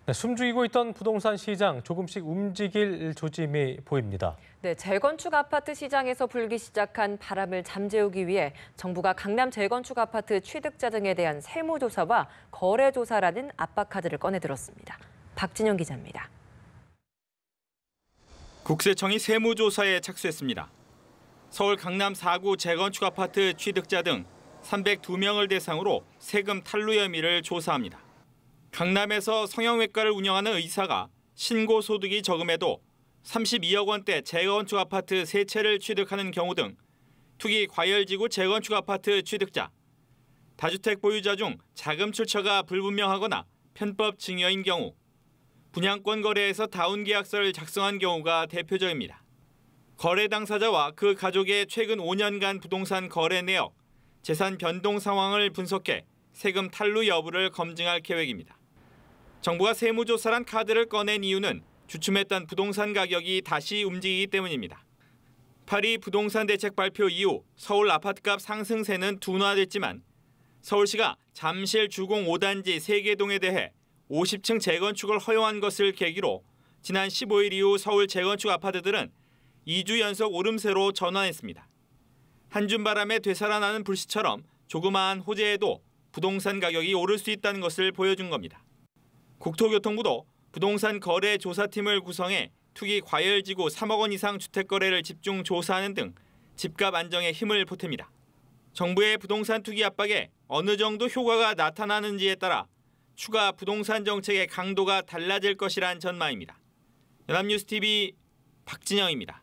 네, 숨죽이고 있던 부동산 시장 조금씩 움직일 조짐이 보입니다. 네, 재건축 아파트 시장에서 불기 시작한 바람을 잠재우기 위해 정부가 강남 재건축 아파트 취득자 등에 대한 세무조사와 거래조사라는 압박카드를 꺼내들었습니다. 박진영 기자입니다. 국세청이 세무조사에 착수했습니다. 서울 강남 4구 재건축 아파트 취득자 등 302명을 대상으로 세금 탈루 혐의를 조사합니다. 강남에서 성형외과를 운영하는 의사가 신고 소득이 적음에도 32억 원대 재건축 아파트 3채를 취득하는 경우 등 투기 과열지구 재건축 아파트 취득자, 다주택 보유자 중 자금 출처가 불분명하거나 편법 증여인 경우, 분양권 거래에서 다운 계약서를 작성한 경우가 대표적입니다. 거래 당사자와 그 가족의 최근 5년간 부동산 거래 내역, 재산 변동 상황을 분석해 세금 탈루 여부를 검증할 계획입니다. 정부가 세무조사란 카드를 꺼낸 이유는 주춤했던 부동산 가격이 다시 움직이기 때문입니다. 8.2 부동산 대책 발표 이후 서울 아파트값 상승세는 둔화됐지만 서울시가 잠실 주공 5단지 3개 동에 대해 50층 재건축을 허용한 것을 계기로 지난 15일 이후 서울 재건축 아파트들은 2주 연속 오름세로 전환했습니다. 한줌 바람에 되살아나는 불씨처럼 조그마한 호재에도 부동산 가격이 오를 수 있다는 것을 보여준 겁니다. 국토교통부도 부동산 거래 조사팀을 구성해 투기 과열지구 3억 원 이상 주택 거래를 집중 조사하는 등 집값 안정에 힘을 보탭니다. 정부의 부동산 투기 압박에 어느 정도 효과가 나타나는지에 따라 추가 부동산 정책의 강도가 달라질 것이란 전망입니다. 연합뉴스TV 박진영입니다.